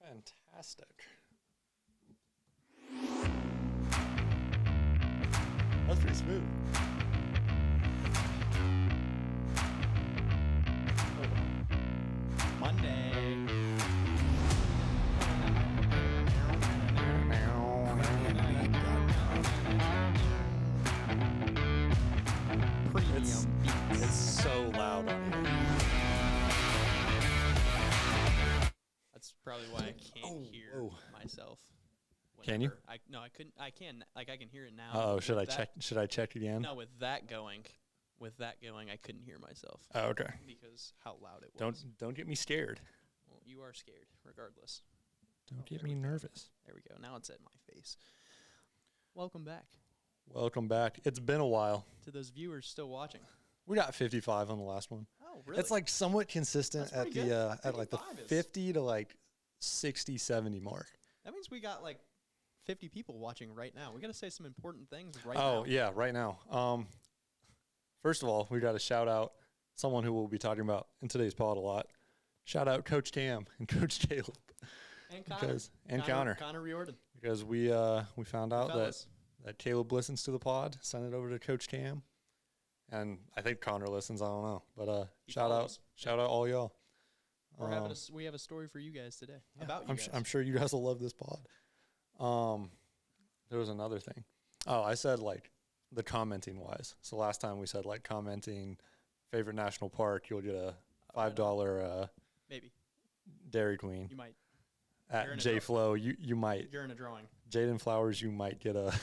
Fantastic. That's pretty smooth. Monday. Premium beats. It's so loud on here. That's probably why I can't hear myself. Can you? I couldn't. I can. Like I can hear it now. Oh, should I check? Should I check again? No, with that going, I couldn't hear myself. Oh, okay. Because how loud it was. Don't get me scared. Well, you are scared, regardless. Don't get me nervous. There we go. Now it's at my face. Welcome back. Welcome back. It's been a while. To those viewers still watching. We got 55 on the last one. Oh, really? It's like somewhat consistent at the at like the 50 to like 60, 70 mark. That means we got like 50 people watching right now. We got to say some important things now. Oh, yeah, right now. First of all, we got to shout out someone who we'll be talking about in today's pod a lot. Shout out Coach Tam and Coach Caleb. And Connor. Connor Riordan. Because we found out that Caleb listens to the pod, sent it over to Coach Tam. And I think Connor listens, I don't know. But shout out all y'all. We have a story for you guys today about you guys. I'm sure you guys will love this pod. There was another thing. Oh, I said like the commenting wise. So last time we said like commenting favorite national park, you'll get a $5 maybe Dairy Queen. You might. At JFlow, you might. You're in a drawing. Jaden Flowers, you might get a.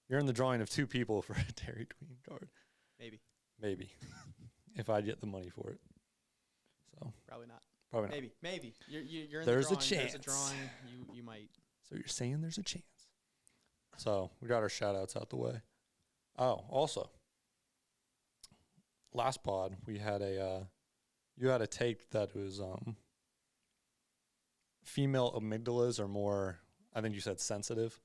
You're in the drawing of 2 people for a Dairy Queen card. Maybe. If I get the money for it. So probably not. Maybe. You're in there's the drawing. A chance. There's a drawing. You might. So you're saying there's a chance. So we got our shout outs out the way. Oh, also, last pod we had you had a take that was female amygdalas are more, I think you said sensitive.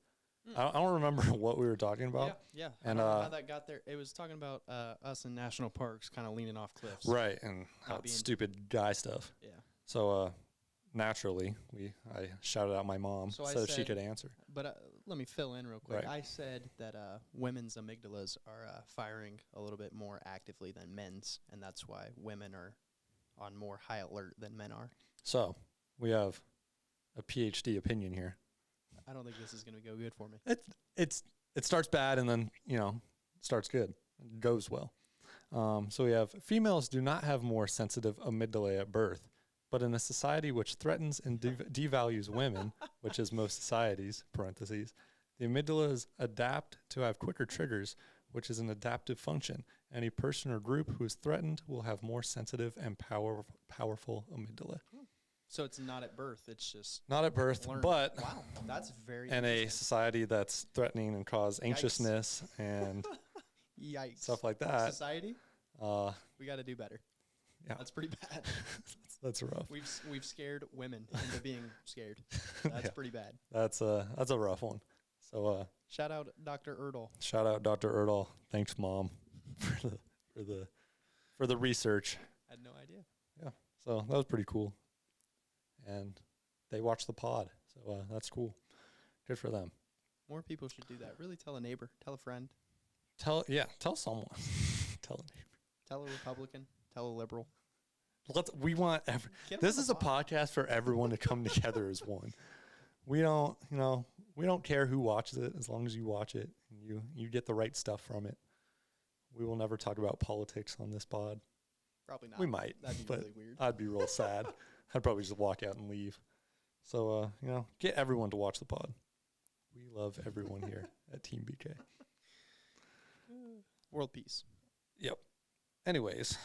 I don't remember what we were talking about. Yeah. And I don't know how that got there. It was talking about us in national parks kind of leaning off cliffs. Right, and how stupid guy stuff. Yeah. So naturally, I shouted out my mom so she could answer. But let me fill in real quick. Right. I said that women's amygdalas are firing a little bit more actively than men's, and that's why women are on more high alert than men are. So we have a PhD opinion here. I don't think this is going to go good for me. It starts bad and then starts good. It goes well. So we have females do not have more sensitive amygdalae at birth, but in a society which threatens and devalues women, which is most societies (parentheses), the amygdalas adapt to have quicker triggers, which is an adaptive function. Any person or group who is threatened will have more sensitive and powerful amygdala. So it's not at birth. It's just not at birth, learned. But wow, that's very. In a society that's threatening and cause anxiousness and stuff like that. Society, we got to do better. Yeah, that's pretty bad. that's rough. We've scared women into being scared. That's pretty bad. That's a rough one. So shout out Dr. Erdahl. Shout out Dr. Erdahl. Thanks, Mom, for the research. I had no idea. Yeah, so that was pretty cool. And they watch the pod, so that's cool. Good for them. More people should do that. Really tell a neighbor, tell a friend. Tell someone. Tell a neighbor. Tell a Republican, tell a liberal. We want this is a podcast for everyone to come together as one. We don't care who watches it as long as you watch it and you get the right stuff from it. We will never talk about politics on this pod. Probably not. We might. That'd be really weird. I'd be real sad. I'd probably just walk out and leave. So, get everyone to watch the pod. We love everyone here at Team BK. World peace. Yep. Anyways,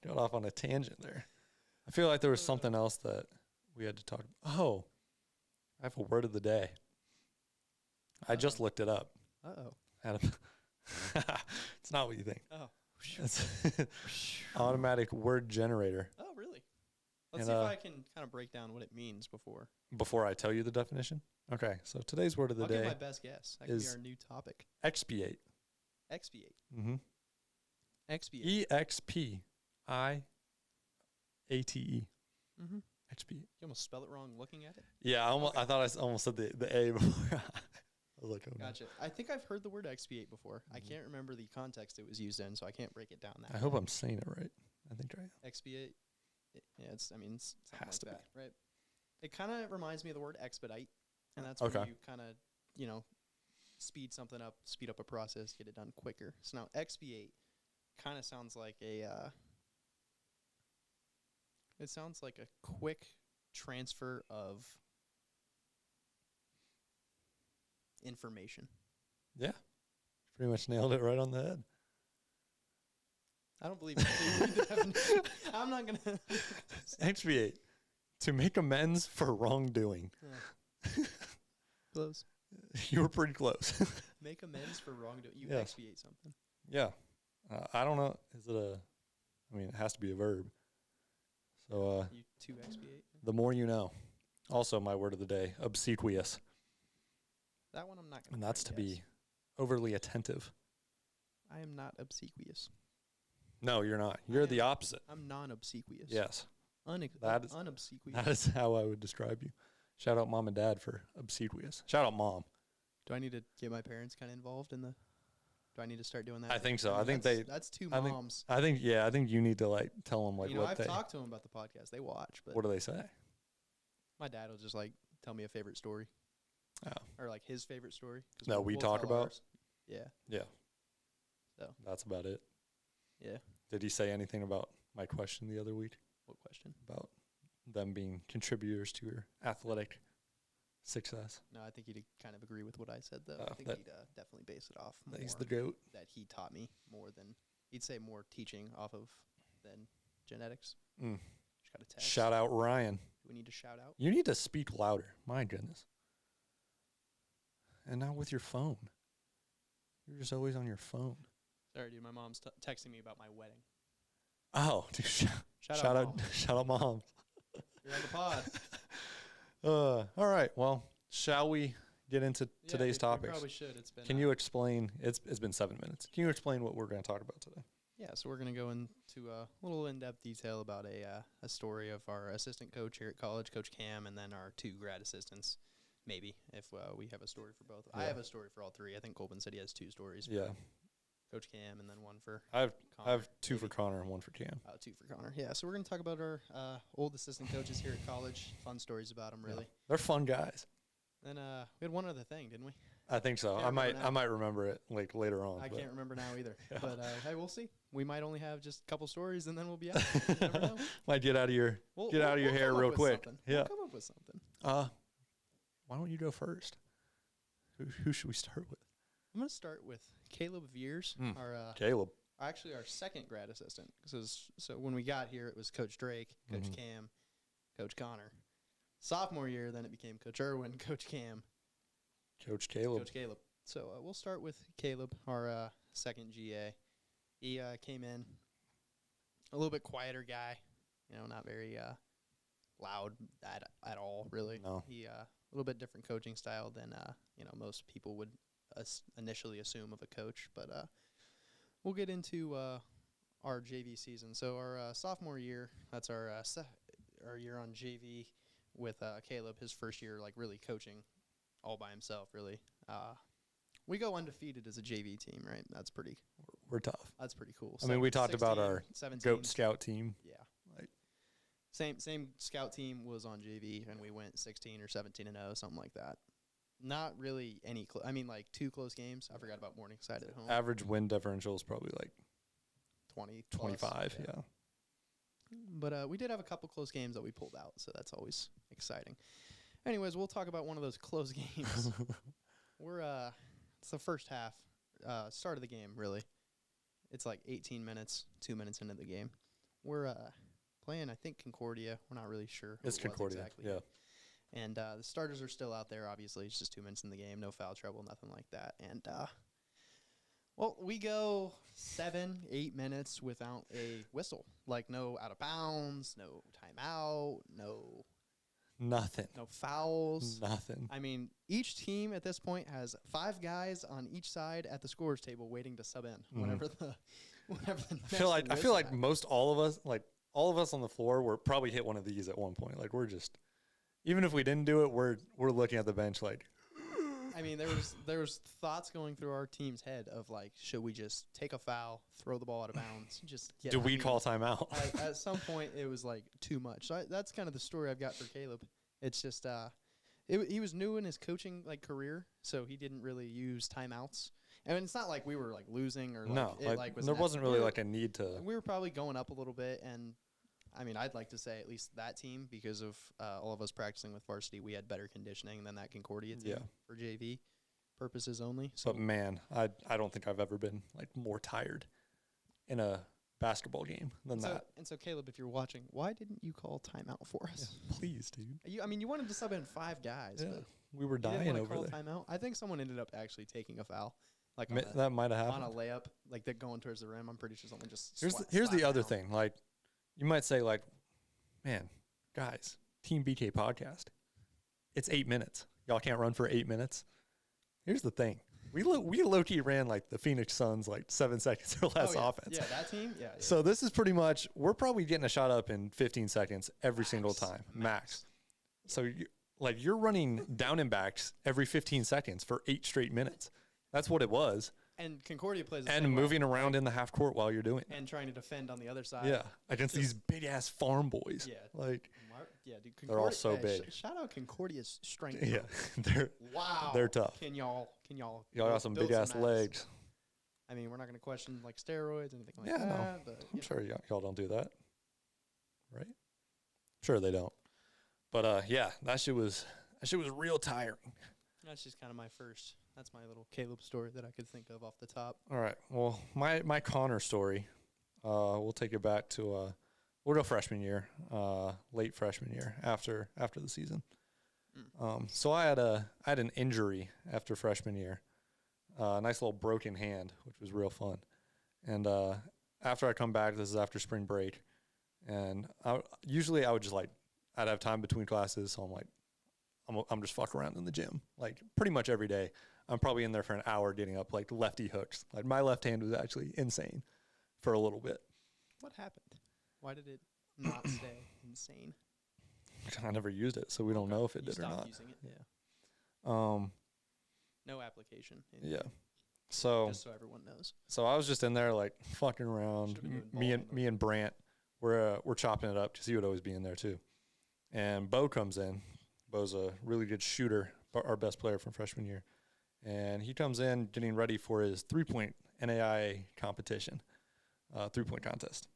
got off on a tangent there. I feel like there was something else that we had to talk about. Oh, I have a word of the day. I just looked it up. Uh-oh. It's not what you think. Oh. It's automatic word generator. Oh, really? Let's see if I can kind of break down what it means before I tell you the definition. Okay, so today's word of the day. I'll give my best guess. That could be our new topic. Expiate. Expiate. Mm-hmm. Expiate. EXPIATE. Mm-hmm. Expiate. You almost spell it wrong looking at it. Yeah, I thought I almost said the A before. I was like, oh, no. Gotcha. I think I've heard the word expiate before. I can't remember the context it was used in, so I can't break it down that I hope I'm saying it right. I think right. Expiate. Yeah, it's something Has to like be. that, right? It kind of reminds me of the word expedite, and that's Okay. when you kind of, speed something up, speed up a process, get it done quicker. So now expiate kind of sounds like it sounds like a quick transfer of information. Yeah. Pretty much nailed it right on the head. I don't believe it. I'm not going to. Expiate. To make amends for wrongdoing. Close. You were pretty close. Make amends for wrongdoing. You Yes. expiate something. Yeah. I don't know. Is it it has to be a verb. So You to expiate. the more you know. Also, my word of the day, obsequious. That one I'm not going to. And that's to be overly attentive. I am not obsequious. No, you're not. You're the opposite. I'm non-obsequious. Yes. That is unobsequious. That is how I would describe you. Shout out mom and dad for obsequious. Shout out mom. Do I need to get my parents kind of involved in the? Do I need to start doing that? I think so. I think that's two I think- moms. I think you need to tell them I've what they. talked to them about the podcast. They watch, but What do they say? my dad will just tell me a favorite story. Oh. Or his favorite story. 'Cause No, we we'll talk tell about? ours. Yeah. Yeah. So. That's about it. Yeah. Did he say anything about my question the other week What question? about them being contributors to your athletic success? No, I think he'd kind of agree with what I said though. Oh, I think that- he'd definitely base it off more That he's the goat. that he taught me more than he'd say more teaching off of than genetics. Mm. Just got a text. Shout out Ryan. Do we need to shout out? You need to speak louder. My goodness. And now with your phone. You're just always on your phone. Sorry, dude. My mom's texting me about my wedding. Oh, dude, Shout out, Mom. shout out mom. You're on the pod. All right. Well, shall we get into today's We topics? probably should. It's been. Can you explain? It's been 7 minutes. Can you explain what we're going to talk about today? Yeah, so we're gonna go into a little in-depth detail about a story of our assistant coach here at college, Coach Cam, and then our two grad assistants. Maybe if we have a story for both. I Yeah. have a story for all three. I think Colvin said he has two stories. Yeah, For Coach Cam, and then one for I have Connor. two for maybe. Connor and one for Cam. Two for Connor. Yeah, so we're gonna talk about our old assistant coaches here at college. Fun stories about them, really. They're fun guys. Then we had one other thing, didn't we? I think so. Can't I remember now. might remember it later on. I but- can't remember now either. Yeah. But hey, we'll see. We might only have just a couple stories, and then we'll be out. You never know. Might get out of your We'll hair come up real with quick. something. Yeah. We'll come up with something. Why don't you go first? Who should we start with? I'm gonna start with Caleb Veers, our Caleb. actually our second grad assistant. So when we got here, it was Coach Drake, Coach Mhm. Cam, Coach Connor. Sophomore year, then it became Coach Irwin, Coach Cam, Coach Caleb. Coach Caleb. So we'll start with Caleb, our second GA. He came in a little bit quieter guy, not very loud at all, really. No. He a little bit different coaching style than most people would initially assume of a coach. But we'll get into our JV season. So our sophomore year, that's our year on JV with Caleb. His first year, really coaching all by himself, really. We go undefeated as a JV team, right? That's pretty cool. I mean, we talked about our 17. Goat Scout team. Yeah. Like- Same scout team was on JV, and we went 16 or 17-0, something like that. Not really any. Two close games. I forgot about Morningside at home. Average win differential is probably 20 plus, 25. Yeah. But we did have a couple close games that we pulled out, so that's always exciting. Anyways, we'll talk about one of those close games. It's the first half, start of the game, really. It's 18 minutes, 2 minutes into the game. We're playing, I think, Concordia. We're not really sure who It's it was Concordia. exactly. Yeah. And the starters are still out there, obviously. It's just 2 minutes in the game, no foul trouble, nothing like that. And, we go 7-8 minutes without a whistle. No out of bounds, no timeout, no Nothing. fouls. Nothing. I mean, each team at this point has 5 guys on each side at the scorers table waiting to sub in whenever the I feel like most all of us all of us on the floor were probably hit one of these at one point. Like we're just, even if we didn't do it, we're looking at the bench like. I mean, there was thoughts going through our team's head of like, should we just take a foul, throw the ball out of bounds, just get? Do we call timeout? At some point, it was like too much. So that's kind of the story I've got for Caleb. It's just he was new in his coaching like career, so he didn't really use timeouts. I mean, it's not like we were like losing or like, there wasn't really like a need to. We were probably going up a little bit, and I mean, I'd like to say at least that team, because of all of us practicing with varsity, we had better conditioning than that Concordia team for JV purposes only. So, but man, I don't think I've ever been like more tired in a basketball game than that. And so, Caleb, if you're watching, why didn't you call timeout for us? Yeah, please, dude. You wanted to sub in 5 guys. Yeah, but we were dying you didn't over call there. Timeout. I think someone ended up actually taking a foul. Like That might have happened. on a layup, like they're going towards the rim. I'm pretty sure someone just. Here's the other thing. Like, you might say, like, man, guys, Team BK podcast. It's 8 minutes. Y'all can't run for 8 minutes. Here's the thing. We low key ran like the Phoenix Suns like 7 seconds or less offense. Yeah, that team. Yeah. So this is pretty much we're probably getting a shot up in 15 seconds every single time, max. So you're running down and backs every 15 seconds for 8 straight minutes. That's what it was. And Concordia plays and moving around in the half court while you're doing it. And trying to defend on the other side. Yeah, against these big ass farm boys. Yeah, like dude, they're all so big. Shout out Concordia's strength. Yeah, they're tough. Can y'all got some big ass legs. I mean, we're not going to question like steroids or anything like that. No, but I'm sure y'all don't do that, right? Sure they don't. But yeah, that shit was real tiring. That's just kind of my first. That's my little Caleb story that I could think of off the top. All right. Well, my Connor story, we'll take it back to we'll go freshman year, late freshman year after the season. So I had an injury after freshman year, a nice little broken hand, which was real fun. And after I come back, this is after spring break, and usually I would just like I'd have time between classes, so I'm just fuck around in the gym like pretty much every day. I'm probably in there for an hour getting up like lefty hooks. Like my left hand was actually insane for a little bit. What happened? Why did it not stay insane? I never used it, so we don't know if it did or not. Using it, yeah. No application. Yeah. So just so everyone knows. So I was just in there like fucking around. Me and Brant we're chopping it up because he would always be in there too. And Bo comes in. Bo's a really good shooter, our best player from freshman year. And he comes in getting ready for his 3-point NAIA competition, 3-point contest.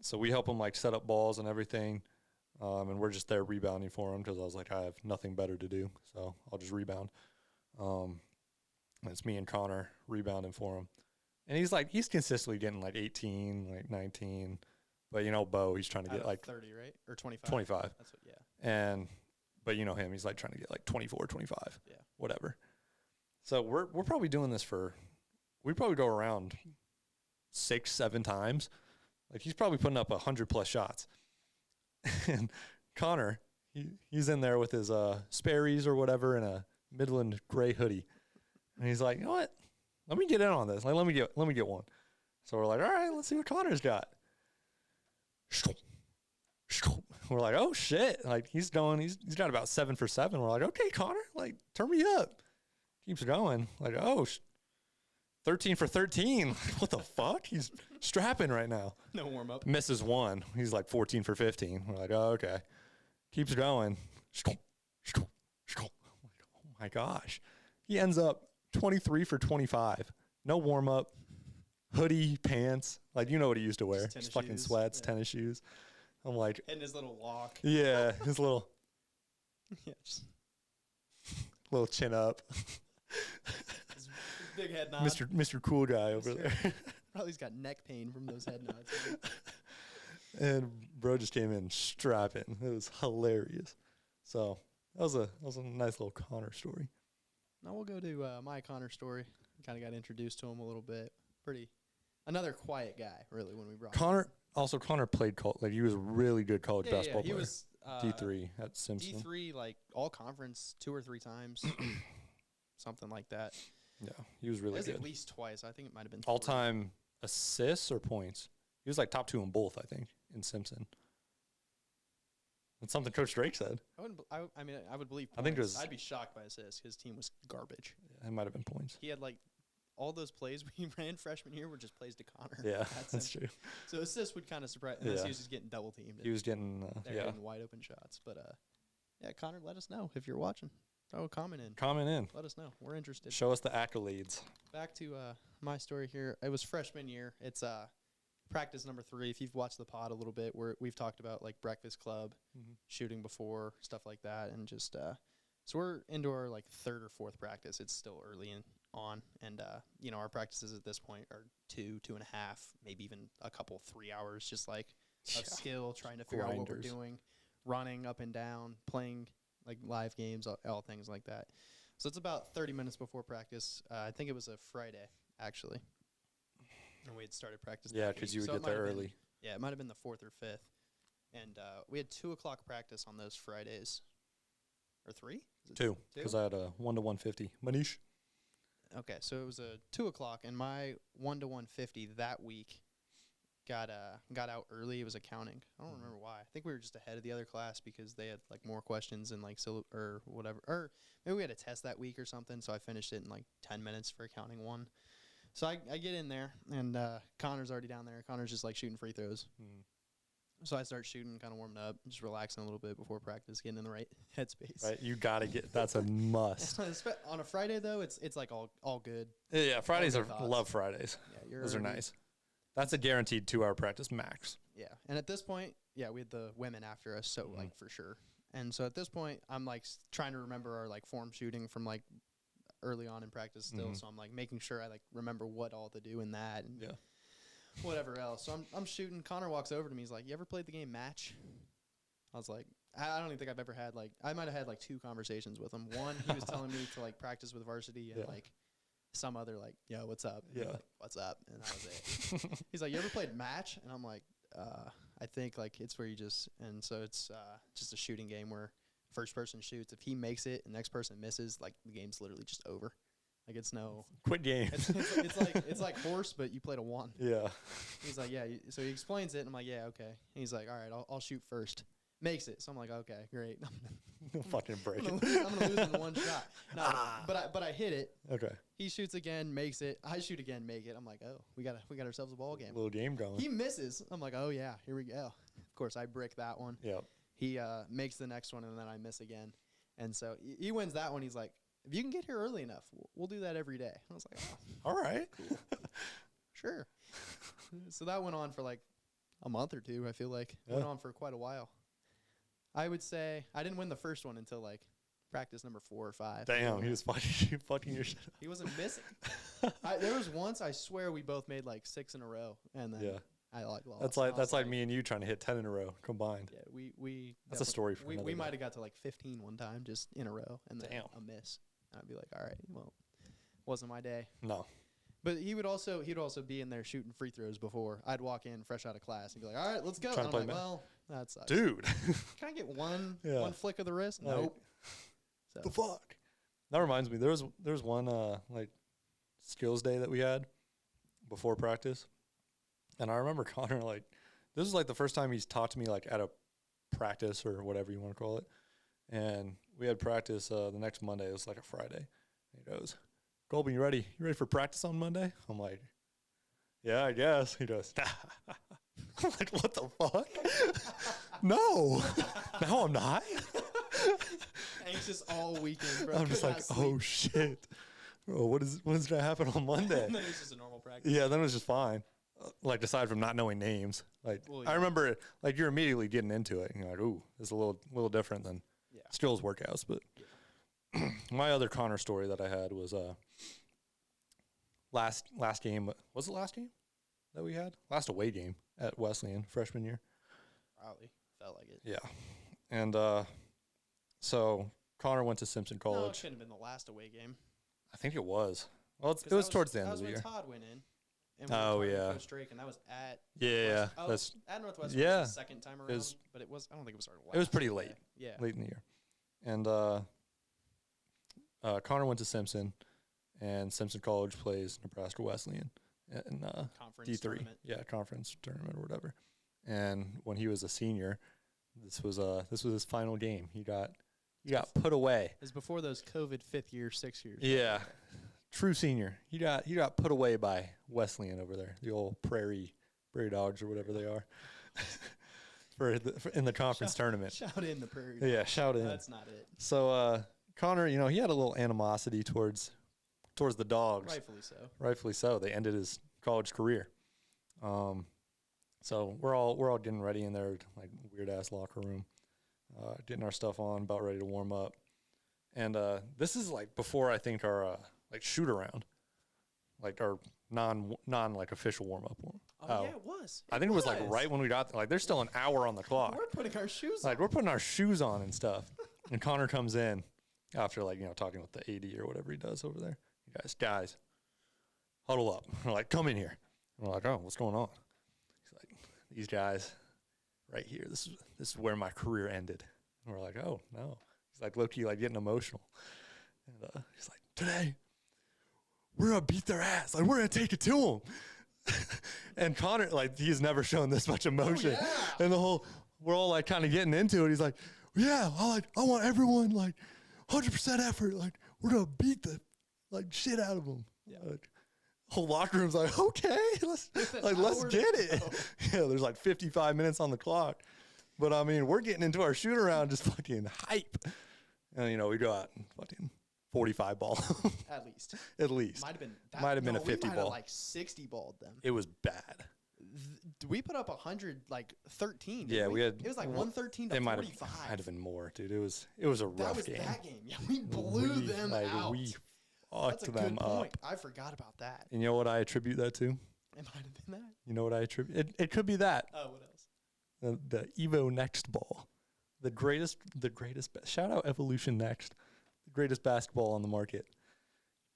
So we help him like set up balls and everything. And we're just there rebounding for him because I was like, I have nothing better to do, so I'll just rebound. And it's me and Connor rebounding for him. And he's consistently getting like 18, like 19. But you know, Bo, he's trying to get like 30, right? Or 25. 25. That's what, yeah. But you know him, he's like trying to get like 24, 25. Yeah. Whatever. So we're probably doing this we probably go around 6-7 times. Like he's probably putting up 100+ shots. And Connor, he's in there with his Sperry's or whatever and a Midland gray hoodie. And he's like, you know what? Let me get in on this. Like, let me get one. So we're like, all right, let's see what Connor's got. We're like, oh shit. Like he's got about 7 for 7. We're like, okay, Connor, like turn me up. Keeps going. Like, 13 for 13. What the fuck? He's strapping right now. No warm up. Misses one. He's like 14 for 15. We're like, oh, okay. Keeps going. Oh my gosh. He ends up 23 for 25. No warm up. Hoodie, pants. Like, you know what he used to wear. His fucking sweats, tennis shoes. I'm like. And his little walk. Yeah, his little. Yeah, just little chin up. His big head nod. Mr. Cool Guy over there. Probably's got neck pain from those head nods. And bro just came in strapping. It was hilarious. So that was a nice little Connor story. Now we'll go to my Connor story. Kind of got introduced to him a little bit. Another quiet guy, really, when we brought Connor. him. Also, Connor played he was a really good college basketball player. He was D3 at Simpson. D3, like all conference 2 or 3 times, something like that. Yeah, he was really good. At least twice. I think it might have been all-time assists or points. He was like top 2 in both, I think, in Simpson. That's something Coach Drake said. I wouldn't. I mean, I would believe. Points. I think it was. I'd be shocked by assists. His team was garbage. It might have been points. He had like all those plays we ran freshman year were just plays to Connor. Yeah, that's true. So assists would kind of surprise. Unless he was just getting double teamed. He was getting getting wide open shots. But yeah, Connor, let us know if you're watching. Throw a comment in. Comment in. Let us know. We're interested. Show us the accolades. Back to my story here. It was freshman year. It's practice number 3. If you've watched the pod a little bit, we've talked about like breakfast club, shooting before, stuff like that, and just so we're into our like 3rd or 4th practice. It's still early on, and you know, our practices at this point are 2.5, maybe even a couple 3 hours, just like of skill, trying to figure out what we're doing, running up and down, playing like live games, all things like that. So it's about 30 minutes before practice. I think it was a Friday, actually. And we had started practice. Yeah, because you would get there early. It might have been the 4th or 5th. And we had 2 o'clock practice on those Fridays. Or 3? 2, because I had a 1 to 150. Manish. Okay, so it was a 2 o'clock, and my 1 to 150 that week got out early. It was accounting. I don't remember why. I think we were just ahead of the other class because they had like more questions and like or whatever. Or maybe we had a test that week or something, so I finished it in like 10 minutes for accounting 1. So I get in there, and Connor's already down there. Connor's just like shooting free throws. So I start shooting, kind of warming up, just relaxing a little bit before practice, getting in the right headspace. Right, you gotta get. That's a must. On a Friday though, it's like all good. Yeah, Fridays are love Fridays. Yeah, those are nice. That's a guaranteed 2-hour practice max. Yeah, and at this point, yeah, we had the women after us, so like for sure. And so at this point, I'm like trying to remember our like form shooting from like early on in practice still. So I'm like making sure I like remember what all to do in that and whatever else. So I'm shooting. Connor walks over to me. He's like, "You ever played the game Match?" I was like, I don't even think I've ever had like, I might have had like 2 conversations with him. One, he was telling me to like practice with varsity, and like some other like, "Yo, what's up?" And like, "What's up?" And that was it. He's like, "You ever played Match?" And I'm like, I think like it's where you just, and so it's just a shooting game where first person shoots. If he makes it and next person misses, like the game's literally just over. Like it's no quit game. It's like horse, but you played a 1. Yeah. He's like, yeah. So he explains it, and I'm like, yeah, okay. And he's like, all right, I'll shoot first. Makes it. So I'm like, okay, great. Fucking break it. I'm gonna lose in 1 shot. No, but I hit it. Okay. He shoots again, makes it. I shoot again, make it. I'm like, oh, we got ourselves a ball game. Little game going. He misses. I'm like, oh yeah, here we go. Of course, I brick that one. Yep. He makes the next one, and then I miss again. And so he wins that one. He's like, if you can get here early enough, we'll do that every day. I was like, oh, all right, cool. Sure. So that went on for like a month or 2. I feel like went on for quite a while. I would say I didn't win the first one until like practice number 4 or 5. Damn, he was fucking your shit up. He wasn't missing. There was once I swear we both made like 6 in a row, and then I like lost. That's like me and you trying to hit 10 in a row combined. Yeah, we that's a story for we might have got to like 15 one time just in a row, and then a miss. And I'd be like, all right, well, wasn't my day. No. But he'd also be in there shooting free throws before I'd walk in fresh out of class and be like, all right, let's go. Trying and I'm like, well, that sucks. Dude. Can I get one flick of the wrist? Like, nope. So. The fuck? That reminds me, there was one like skills day that we had before practice. And I remember Connor, like, this is like the first time he's talked to me like at a practice or whatever you want to call it. And we had practice the next Monday. It was like a Friday. And he goes, Colby, you ready? You ready for practice on Monday? I'm like, yeah, I guess. He goes, I'm like, what the fuck? No. No, I'm not. Anxious all weekend, bro. I'm just like, oh shit. Bro, what is going to happen on Monday? And then it's just a normal practice. Yeah, then it was just fine. Like, aside from not knowing names. Like, I remember it, like, you're immediately getting into it. And you're like, ooh, it's a little different than skills workouts. But my other Connor story that I had was last game. Was it last game that we had? Last away game at Wesleyan freshman year. Probably. Felt like it. Yeah. And so Connor went to Simpson College. No, it couldn't have been the last away game. I think it was. Well, it was towards the end of the year. That was when Todd went in. And Coach Drake, and that was at that's at Northwestern. Yeah, was the second time around, but it was. I don't think it was our last. It was pretty late. Yeah, late in the year. And Connor went to Simpson, and Simpson College plays Nebraska Wesleyan, in Conference D3. tournament. Yeah, conference tournament or whatever. And when he was a senior, this was his final game. He got put away. It was before those COVID 5th year, 6 years. Yeah. True senior. He got put away by Wesleyan over there, the old Prairie Dogs or whatever they are, in the conference tournament. Shout in the Prairie. Yeah, shout in. That's not it. So Connor, he had a little animosity towards the Dogs. Rightfully so. Rightfully so. They ended his college career. So we're all getting ready in there, like weird ass locker room, getting our stuff on, about ready to warm up. And this is like before I think our like shoot around, like our non like official warm up. Oh yeah, it was. I think it was like right when we got there. Like there's still an hour on the clock. We're putting our shoes on. Like we're putting our shoes on and stuff. And Connor comes in after like talking with the AD or whatever he does over there. Guys, huddle up. We're like, come in here. And we're like, oh, what's going on? He's like, these guys right here. This is where my career ended. And we're like, oh no. He's like low-key like getting emotional. And he's like, today we're gonna beat their ass. Like we're gonna take it to them. And Connor, like, he's never shown this much emotion. Oh, yeah. And we're all like kind of getting into it. He's like, yeah, I want everyone like 100% effort. Like we're gonna beat the like shit out of them. Yeah. Like, whole locker room's like, okay, let's get it. Yeah, there's like 55 minutes on the clock. But I mean, we're getting into our shoot around just fucking hype. And we go out and fucking 45 ball. At least. At least. Might have been a 50 ball. Like 60 balled them. It was bad. We put up 100, like 13. Yeah, we had. It was like 113 to 45. Might have been more, dude. It was a rough game. That was that game. Yeah, we blew them out. We That's fucked a them good up. point. I forgot about that. And you know what I attribute that to? It might have been that. You know what I attribute? It could be that. Oh, what else? The Evo Next ball. The greatest, shout out Evolution Next. The greatest basketball on the market.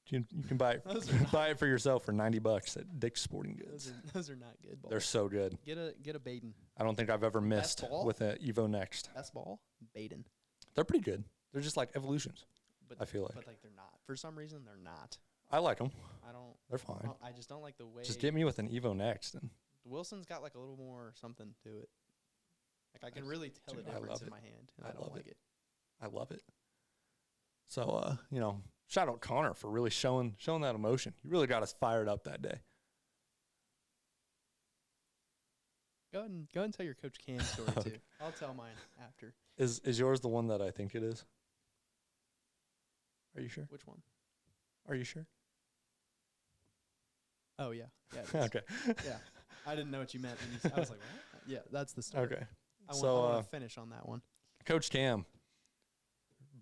You can buy it for yourself for $90 at Dick's Sporting Goods. Those are not good balls. They're so good. Get a Baden. I don't think I've ever missed with an Evo Next. Best ball? Baden. They're pretty good. They're just like Evolutions. But I feel like. But like they're not. For some reason, they're not. I like them. I don't. They're fine. I just don't like the way. Just get me with an Evo Next. And Wilson's got like a little more something to it. Like I can really tell the difference in my hand, and I don't like it. I love it. So, shout out Connor for really showing that emotion. You really got us fired up that day. Go ahead and tell your Coach Cam story too. I'll tell mine after. Is yours the one that I think it is? Are you sure? Which one? Are you sure? Oh yeah. Yeah. It is. Okay. Yeah. I didn't know what you meant. I was like, what? Yeah, that's the story. Okay. I want to finish on that one. Coach Cam,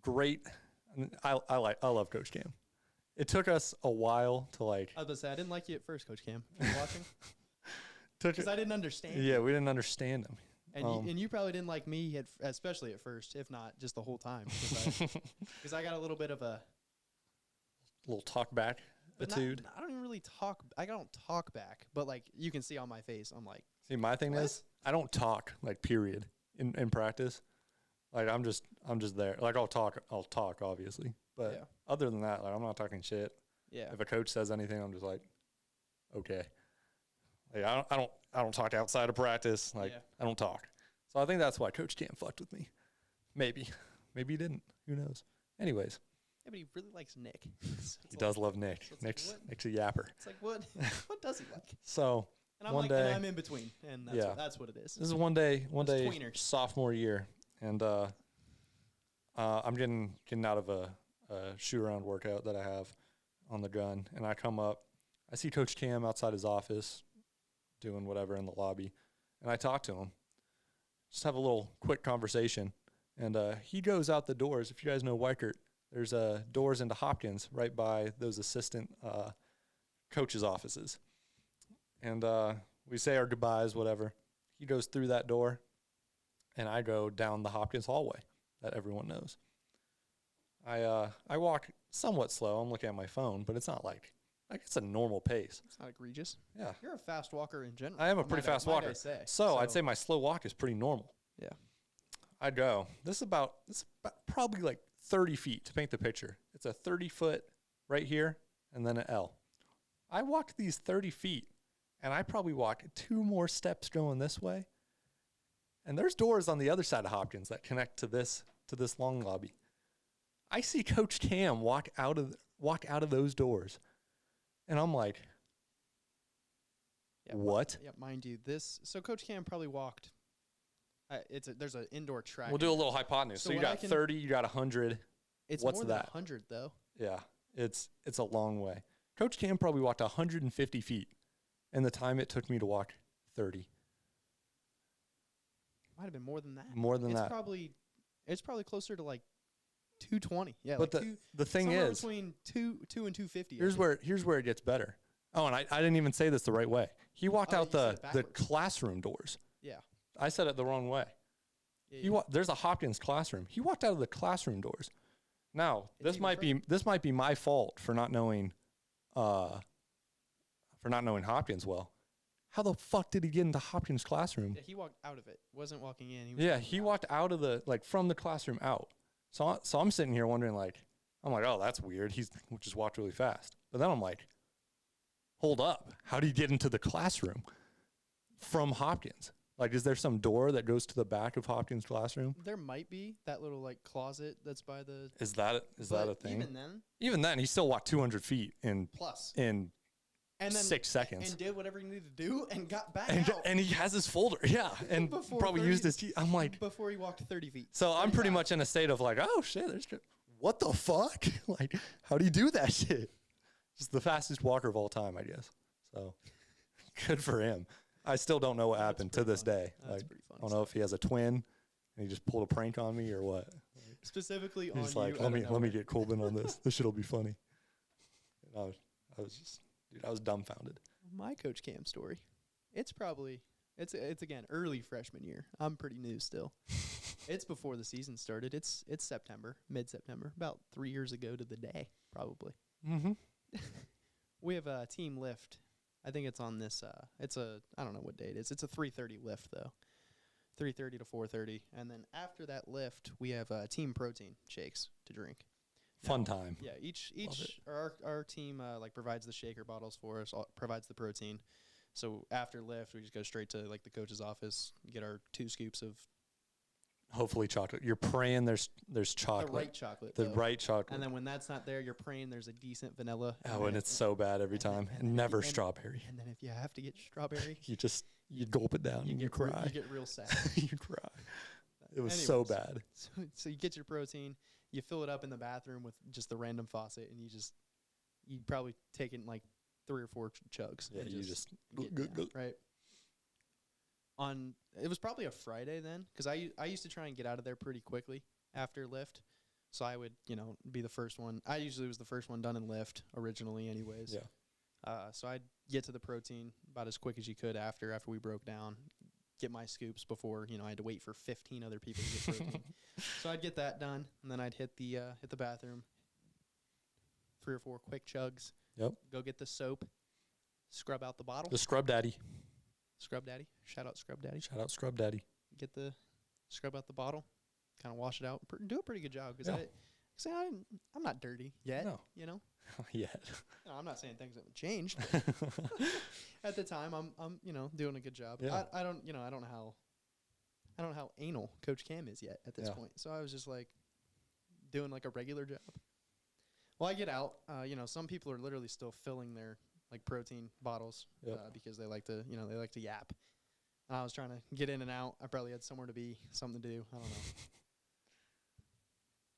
great. I love Coach Cam. It took us a while to like. I was about to say I didn't like you at first, Coach Cam. Are you watching? Because I didn't understand. Yeah, we didn't understand him. And you probably didn't like me, especially at first, if not just the whole time. Because I got a little bit of a little talk back attitude. I don't even really talk. I don't talk back, but like you can see on my face, I'm like. See, my thing is I don't talk like period in practice. Like I'm just there. Like I'll talk obviously, but other than that, like I'm not talking shit. Yeah. If a coach says anything, I'm just like, okay. Like I don't talk outside of practice. Like I don't talk. So I think that's why Coach Cam fucked with me. Maybe he didn't. Who knows? Anyways. Yeah, but he really likes Nick. He does love Nick. Nick's a yapper. It's like what does he like? So and I'm and I'm in between, and that's what it is. This is one day sophomore year, and I'm getting out of a shoot around workout that I have on the gun, and I come up, I see Coach Cam outside his office doing whatever in the lobby, and I talk to him, just have a little quick conversation, and he goes out the doors. If you guys know Weichert, there's doors into Hopkins right by those assistant coaches' offices. And we say our goodbyes, whatever. He goes through that door, and I go down the Hopkins hallway that everyone knows. I walk somewhat slow. I'm looking at my phone, but it's not like it's a normal pace. It's not egregious. Yeah. You're a fast walker in general. I am a pretty fast walker. So I'd say my slow walk is pretty normal. Yeah. I'd go. This is about probably like 30 feet to paint the picture. It's a 30-foot right here, and then an L. I walked these 30 feet, and I probably walked 2 more steps going this way. And there's doors on the other side of Hopkins that connect to this long lobby. I see Coach Cam walk out of those doors, and I'm like, what? Yeah, mind you, so Coach Cam probably walked. There's an indoor track. We'll do a little hypotenuse. So you got 30, you got 100. It's What's more than that? 100 though. Yeah, it's a long way. Coach Cam probably walked 150 feet, and the time it took me to walk 30. Might have been more than that. More than that. It's probably closer to like 220. Yeah, but like the thing is, between 2 and 250. Here's where it gets better. Oh, and I didn't even say this the right way. He walked out the classroom doors. Yeah. I said it the wrong way. Yeah, there's a Hopkins classroom. He walked out of the classroom doors. Now, this might be my fault for not knowing Hopkins well. How the fuck did he get into Hopkins' classroom? Yeah, he walked out of it. Wasn't walking in. He walked out of from the classroom out. So I'm sitting here wondering, oh, that's weird. He's just walked really fast. But then I'm like, hold up. How do you get into the classroom from Hopkins? Like, is there some door that goes to the back of Hopkins' classroom? There might be that little closet that's by the. Is that a thing? Even then, he still walked 200 feet in 6 seconds and did whatever he needed to do and got back out. And he has his folder, yeah, and probably used his. I'm like, before he walked 30 feet. So I'm pretty much in a state of like, oh shit, what the fuck? Like, how do you do that shit? Just the fastest walker of all time, I guess. So good for him. I still don't know what happened to this day. That's pretty funny. I don't know if he has a twin and he just pulled a prank on me or what. Specifically on you. He's like, let me get Colbin on this. This shit'll be funny. And I was dumbfounded. My Coach Cam story. It's again early freshman year. I'm pretty new still. It's before the season started. It's September, mid-September, about 3 years ago to the day, probably. Mm-hmm. We have a team lift. I think it's on this. I don't know what day it is. It's a 3:30 lift though, 3:30 to 4:30, and then after that lift, we have team protein shakes to drink. Fun time. Yeah, each our team provides the shaker bottles for us, provides the protein. So after lift, we just go straight to the coach's office, get our 2 scoops of hopefully chocolate. You're praying there's chocolate. The right chocolate. The right chocolate. And then when that's not there, you're praying there's a decent vanilla. Oh, and it's so bad every time. And never strawberry. And then if you have to get strawberry, you gulp it down and you cry. You get real sad. You cry. It was so bad. So you get your protein, you fill it up in the bathroom with just the random faucet, and you probably take it in 3 or 4 chugs. Yeah, you just right. It was probably a Friday then, because I used to try and get out of there pretty quickly after lift, so I would be the first one. I usually was the first one done in lift originally, anyways. Yeah. So I'd get to the protein about as quick as you could after we broke down, get my scoops before I had to wait for 15 other people to get protein. So I'd get that done, and then I'd hit the bathroom, 3 or 4 quick chugs. Yep. Go get the soap, scrub out the bottle. The Scrub Daddy. Scrub Daddy. Shout out Scrub Daddy. Shout out Scrub Daddy. Get the scrub out the bottle, kind of wash it out. Do a pretty good job because I'm not dirty yet. No. Yet. I'm not saying things haven't changed. At the time, I'm doing a good job. Yeah. I don't know how anal Coach Cam is yet at this point. So I was just doing a regular job. Well, I get out. Some people are literally still filling their protein bottles because they like to yap. And I was trying to get in and out. I probably had somewhere to be, something to do. I don't know.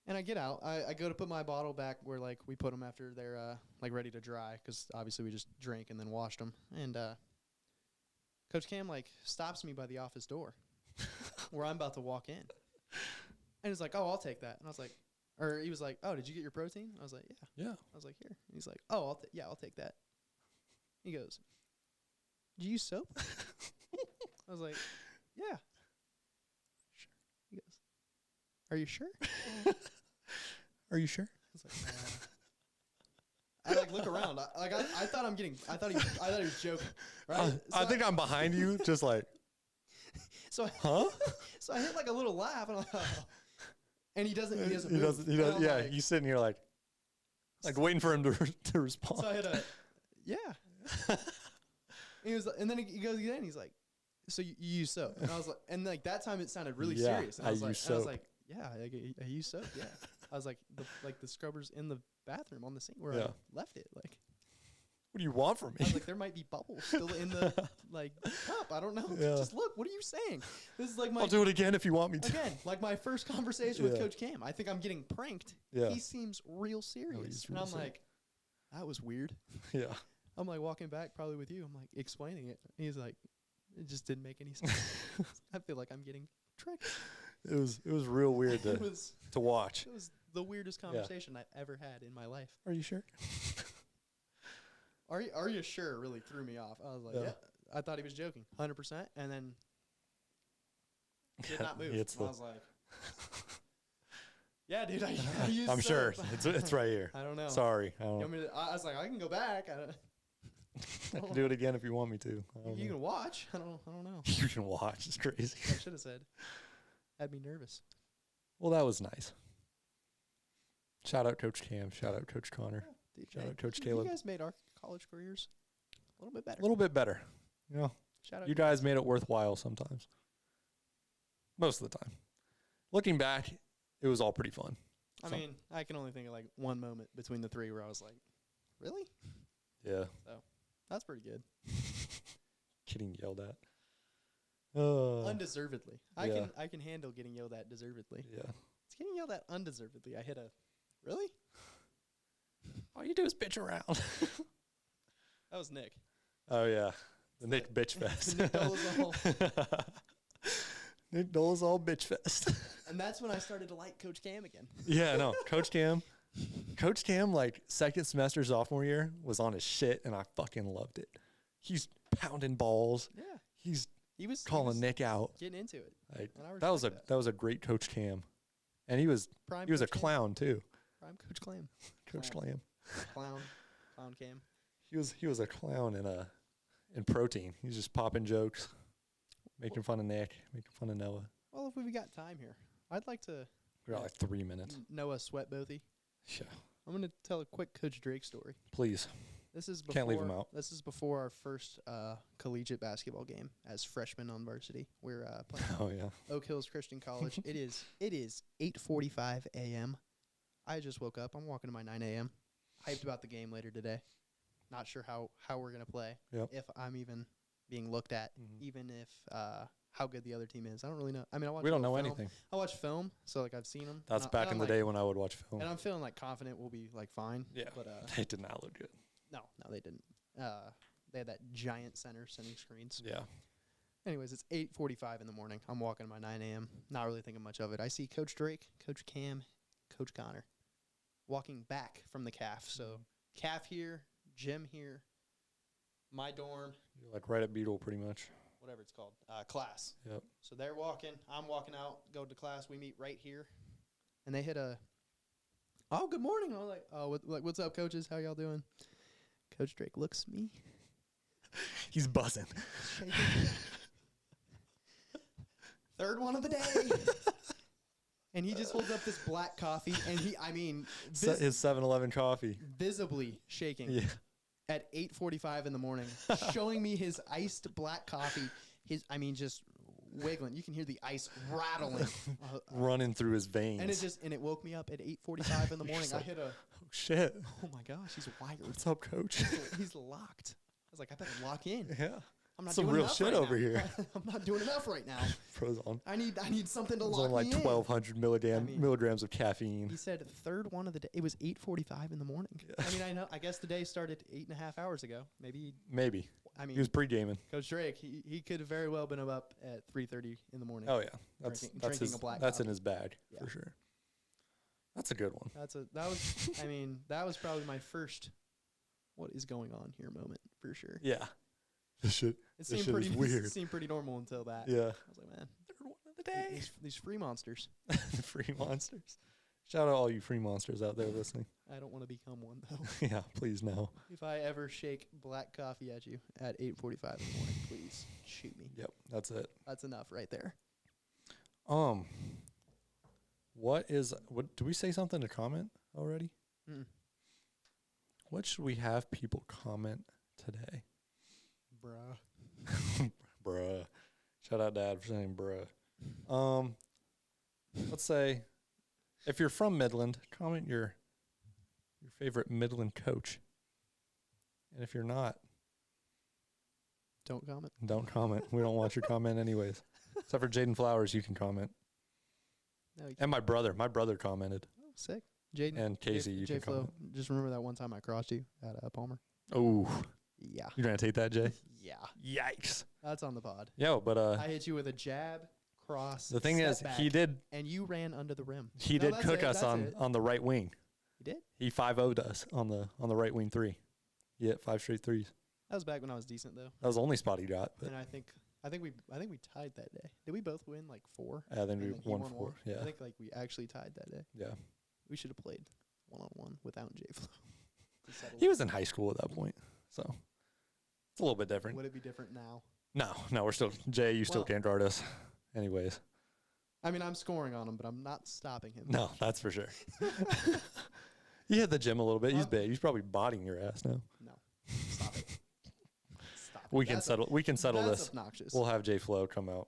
And I get out. I go to put my bottle back where we put them after they're ready to dry, because obviously we just drank and then washed them. And Coach Cam stops me by the office door where I'm about to walk in. And he's like, "Oh, I'll take that." And I was like, or he was like, "Oh, did you get your protein?" I was like, "Yeah." Yeah. I was like, "Here." And he's like, "Oh, I'll take that." He goes, "Do you use soap?" I was like, "Yeah." Sure. He goes, "Are you sure?" Are you sure? I was like, I look around. I thought I thought he was joking. Right? I think I'm behind you, just So huh? So I hit a little laugh, and I'm like, oh. And he doesn't. He doesn't. Yeah, he's sitting here waiting for him to respond. So I hit yeah. He was, and then he goes again. He's like, so you use soap? And I was like, and like that time it sounded really Yeah, serious. And I was like, use and I was soap. like, yeah, I use soap. Yeah. I was like, the scrubbers in the bathroom on the sink where I Yeah. left it. Like, What do you want from I was me? like, there might be bubbles still in the like cup. I don't know. Yeah. Just look. What are you saying? This is like my I'll do it again if you want me to. again, like my first conversation with Yeah. Coach Cam. I think I'm getting pranked. Yeah. He seems real serious, he's and real I'm serious. like, that was weird. Yeah. I'm like walking back probably with you. I'm like explaining it. He's like, it just didn't make any sense. I feel like I'm getting tricked. It was real weird it to was to watch. it was the weirdest conversation I've ever had in my life. Are you sure? Are you sure? Really threw me off. I was like, Yeah. yeah. I thought he was joking, 100%, and then did not move. It's I was like, yeah, dude, I used I'm sure soap. it's right here. I don't know. Sorry, I You don't. want me to, I was like, I can go back. I can do it again if you want me to. I don't You know. can watch. I don't know. You can watch. It's crazy. I should have said. Had me nervous. Well, that was nice. Shout out Coach Cam. Shout out Coach Connor. Dude, Shout hey, out Coach you Caleb. guys made our college careers a little bit better. A little bit better. You know, Shout out. you guys made it worthwhile sometimes. Most of the time. Looking back, it was all pretty fun. I mean, I can only think of like one moment between the three where I was like, really? Yeah. That's pretty good. Getting yelled at. Undeservedly. yeah. I can handle getting yelled at deservedly. Yeah. It's getting yelled at undeservedly. I hit a really? All you do is bitch around. That was Nick. Oh, yeah. The Nick Bitch Fest. Nick Dolezal. Nick Dolezal Bitch Fest. And that's when I started to like Coach Cam again. Yeah, no. Coach Cam, like, second semester sophomore year was on his shit, and I fucking loved it. He's pounding balls. Yeah. He was calling Nick out. getting into it. Like, And I that was respect that was a great Coach Cam. And he was Prime a Coach Cam. clown too. Prime Coach Clam. Coach Clown. Clam. Clown Cam. He was a clown in protein. He's just popping jokes, making fun of Nick, making fun of Noah. Well, if we've got time here, I'd like to We got like 3 minutes. Noah Sweatbothy. Yeah. I'm going to tell a quick Coach Drake story. Please. This is before, Can't leave him out. This is before our first collegiate basketball game as freshmen on varsity. We're playing Oh yeah. Oak Hills Christian College. It is 8:45 a.m. I just woke up. I'm walking to my 9 a.m. Hyped about the game later today. Not sure how we're gonna play. Yep. If I'm even being looked at, even if how good the other team is. I don't really know. I mean, I watch. We don't know film. anything. I watch film, so like I've seen them. That's back in the day when I would watch film. And I'm feeling like confident we'll be like fine. Yeah. But They did not look good. no, they didn't. They had that giant sending screens. Yeah. Anyways, it's 8:45 in the morning. I'm walking to my 9 a.m. Not really thinking much of it. I see Coach Drake, Coach Cam, Coach Connor walking back from the CAF. So CAF here, gym here, my dorm, You're like right at Beetle pretty much. whatever it's called, class. Yep. So they're walking. I'm walking out, go to class. We meet right here. And they hit oh, good morning. I was like, oh, what's up, coaches? How y'all doing? Coach Drake looks at me. He's buzzing. Shaking. Third one of the day. And he just holds up this black coffee, and His 7-Eleven coffee. visibly shaking Yeah. at 8:45 in the morning, showing me his iced black coffee. Just wiggling. You can hear the ice rattling. Running through his veins. And it woke me up at 8:45 in the morning. I like- hit a, Oh shit. oh my gosh, he's wired. What's up, coach? He's locked. I was like, I better lock in. Yeah. I'm not Some doing real enough shit right over now. here. I'm not doing enough right now. Pros on. I need something to It's lock on like me in. 1,200 milligrams of caffeine. He said third one of the day. It was 8:45 in the morning. Yeah. I guess the day started 8.5 hours ago. Maybe. Maybe. I mean, He was pre-gaming. Coach Drake. He could have very well been up at 3:30 in the morning. Oh yeah. That's Drinking a black that's in coffee. his bag Yeah. for sure. That's a good one. That was probably my first. What is going on here? Moment for sure. Yeah. This shit. It This seemed shit is pretty weird. It seemed pretty normal until that. Yeah. I was like, man, Third one of the day. these free monsters. The free monsters. Shout out all you free monsters out there listening. I don't want to become one though. Yeah, please no. If I ever shake black coffee at you at 8:45 in the morning, please shoot me. Yep, that's it. That's enough right there. What do we say something to comment already? Mm. What should we have people comment today. Bruh. Bruh. Shout out Dad for saying bruh. Let's say if you're from Midland, comment your favorite Midland coach. And if you're not, Don't comment. don't comment. We don't want your comment anyways. Except for Jaden Flowers, you can comment. No, you And my brother commented. Oh, sick. Jaden. And Casey, you can Flo, comment. just remember that one time I crossed you at Palmer? Oh, Yeah. you're going to take that, Jay? Yeah. Yikes. That's on the pod. Yo, but I hit you with a jab, cross, the thing step is, back, he did and you ran under the rim. he No, did that's cook it, us that's it. on the right wing. You did? He 5-0'd us on the right wing 3. He hit 5 straight threes. That was back when I was decent though. That was the only spot he got. But And I think we tied that day. Did we both win like 4? I think we And then he won won 4. one? Yeah. I think like we actually tied that day. Yeah. We should have played 1-on-1 without J Flo. He was in high school at that point. So it's a little bit different. Would it be different now? No, we're still Jay, you still Well- can't guard us. Anyways. I mean, I'm scoring on him, but I'm not stopping him. No, that's for sure. He hit the gym a little bit. He's Um, big. He's probably bodying your ass now. No. Stop it. Stop it. We can That's settle that's this. obnoxious. We'll have Jay Flo come out.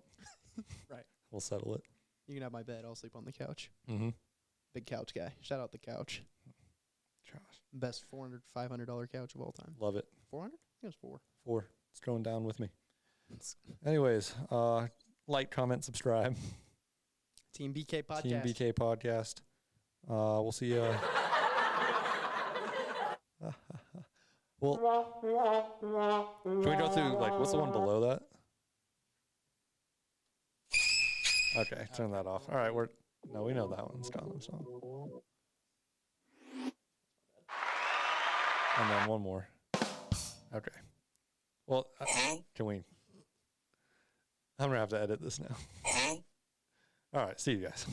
Right. We'll settle it. You can have my bed. I'll sleep on the couch. Mm-hmm. Big couch guy. Shout out the couch. Josh. Best $400-$500 couch of all time. Love it. 400? I think it was 4. 4. It's going down with me. Anyways, like, comment, subscribe. Team BK podcast. Team BK podcast. We'll see you. Well, can we go through, like, what's the one below that? Okay, turn that off. All right, we know that one's Gotham song. And then one more. Okay. Well, can we? I'm going to have to edit this now. All right, see you guys.